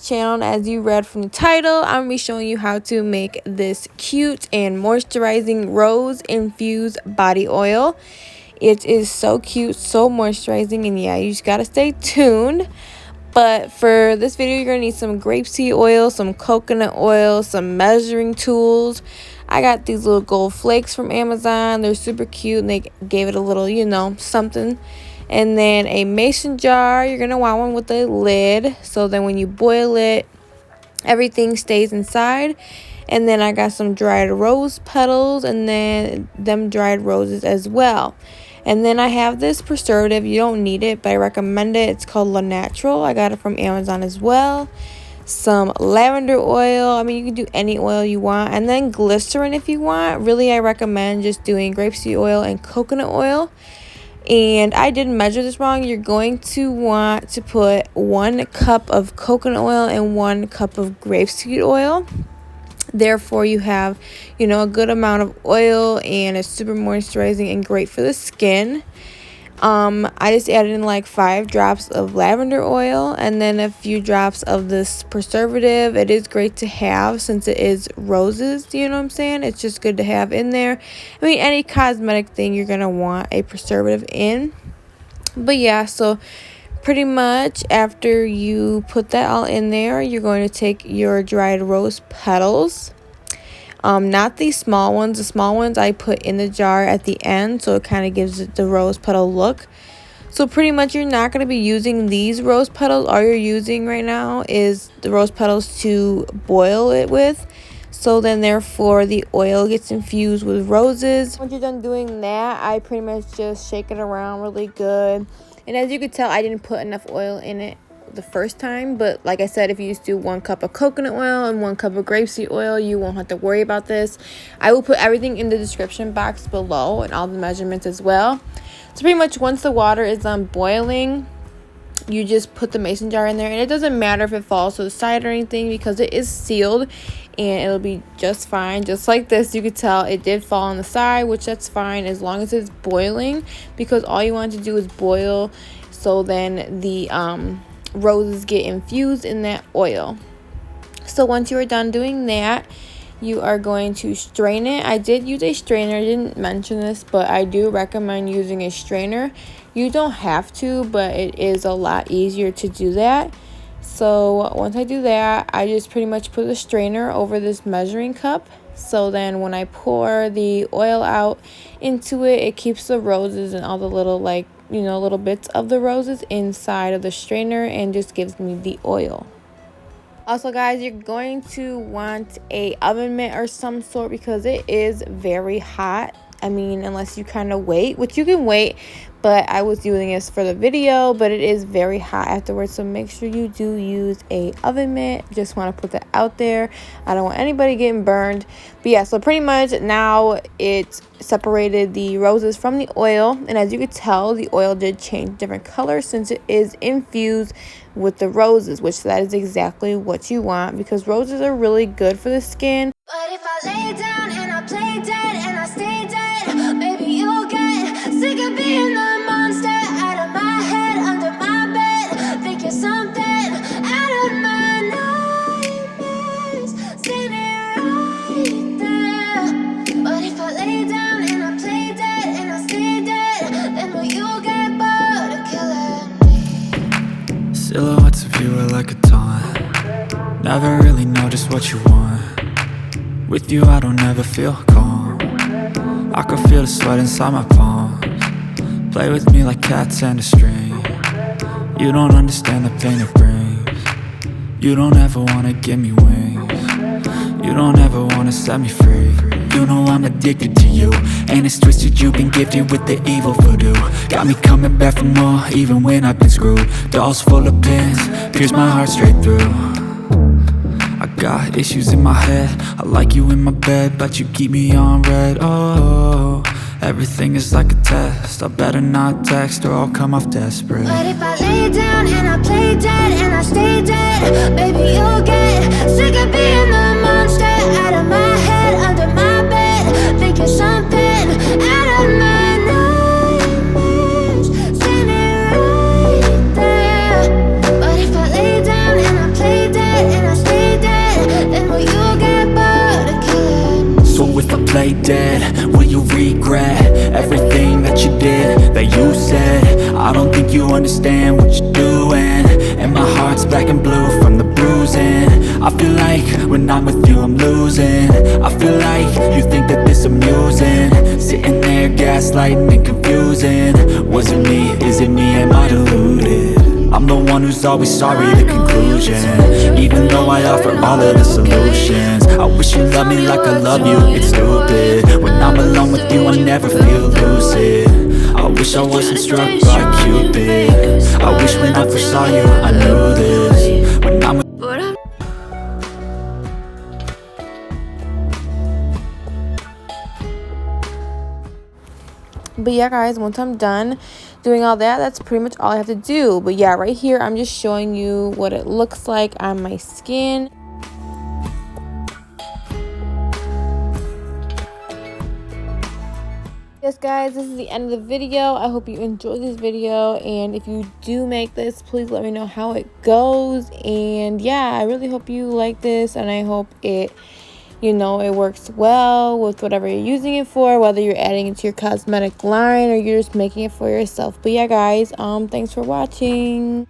this channel, and as you read from the title, I'm going to be showing you how to make this cute and moisturizing rose infused body oil. It is so cute, so moisturizing, and yeah, you just got to stay tuned. But for this video, you're going to need some grapeseed oil, some coconut oil, some measuring tools. I got these little gold flakes from Amazon. They're super cute, and they gave it a little, you know, something. And then a mason jar. You're going to want one with a lid, so then when you boil it, everything stays inside. And then I got some dried rose petals, and then them dried roses as well. And then I have this preservative. You don't need it, but I recommend it. It's called La Natural. I got it from Amazon as well. Some lavender oil. I mean, you can do any oil you want. And then glycerin if you want. Really, I recommend just doing grapeseed oil and coconut oil. And I didn't measure this wrong. You're going to want to put 1 cup of coconut oil and 1 cup of grapeseed oil. Therefore, you have, you know, a good amount of oil, and it's super moisturizing and great for the skin. I just added in like 5 drops of lavender oil and then a few drops of this preservative. It is great to have since it is roses, you know what I'm saying? It's just good to have in there. I mean, any cosmetic thing you're going to want a preservative in. But yeah, so pretty much after you put that all in there, you're going to take your dried rose petals. Not these small ones. The small ones I put in the jar at the end, so it kind of gives it the rose petal look. So pretty much you're not going to be using these rose petals. All you're using right now is the rose petals to boil it with. So then therefore the oil gets infused with roses. Once you're done doing that, I pretty much just shake it around really good. And as you can tell, I didn't put enough oil in it the first time, but like I said, if you just do 1 cup of coconut oil and 1 cup of grapeseed oil, you won't have to worry about this. I will put everything in the description box below and all the measurements as well. So pretty much once the water is done boiling, you just put the mason jar in there, and it doesn't matter if it falls to the side or anything because it is sealed and it'll be just fine. Just like this, you could tell it did fall on the side, which that's fine as long as it's boiling, because all you want to do is boil, so then the roses get infused in that oil. So once you are done doing that, you are going to strain it. I did use a strainer. I didn't mention this, but I do recommend using a strainer. You don't have to, but it is a lot easier to do that. So once I do that, I just pretty much put a strainer over this measuring cup. So then when I pour the oil out into it, it keeps the roses and all the little, like, you know, little bits of the roses inside of the strainer and just gives me the oil. Also, guys, you're going to want a oven mitt or some sort because it is very hot. I mean, unless you kind of wait, which you can wait, but I was using this for the video, but it is very hot afterwards, so make sure you do use a oven mitt. Just want to put that out there. I don't want anybody getting burned. But yeah, so pretty much now it's separated the roses from the oil, and as you could tell, the oil did change different colors since it is infused with the roses, which that is exactly what you want because roses are really good for the skin. But if I lay down and I play dead and I stay dead, maybe you'll get sick of being the monster out of my head, under my bed. Think you're something out of my nightmares, standing right there. But if I lay down and I play dead and I stay dead, then will you get bored of killing me? Silhouettes of you are like a taunt. Never really know just what you want. With you I don't ever feel calm. I can feel the sweat inside my palms. Play with me like cats and a string. You don't understand the pain it brings. You don't ever wanna give me wings. You don't ever wanna set me free. You know I'm addicted to you, and it's twisted, you've been gifted with the evil voodoo. Got me coming back for more, even when I've been screwed. Dolls full of pins, pierce my heart straight through. I got issues in my head, I like you in my bed, but you keep me on red. Oh, everything is like a test, I better not text or I'll come off desperate. But if I lay down and I play dead and I stay dead, baby you'll get sick of being the monster out of my head, under my bed. Think you're something out of my nightmares, standing right there. But if I lay down and I play dead play dead? Will you regret everything that you did, that you said? I don't think you understand what you're doing, and my heart's black and blue from the bruising. I feel like when I'm with you I'm losing. I feel like you think that this amusing, sitting there gaslighting and confusing. Was it me? Is it me? Am I deluded? I'm the one who's always sorry, the conclusion. Even though I offer all of the solutions, I wish you loved me like I love you, it's stupid. When I'm alone with you I never feel lucid. I wish I wasn't struck by Cupid. I wish when I first saw you I knew this. When I'm But yeah, guys, once I'm done doing all that, that's pretty much all I have to do. But yeah, right here, I'm just showing you what it looks like on my skin. Yes, guys, this is the end of the video. I hope you enjoyed this video, and if you do make this, please let me know how it goes. And yeah, I really hope you like this, and I hope it it works well with whatever you're using it for, whether you're adding it to your cosmetic line or you're just making it for yourself. But yeah, guys, thanks for watching.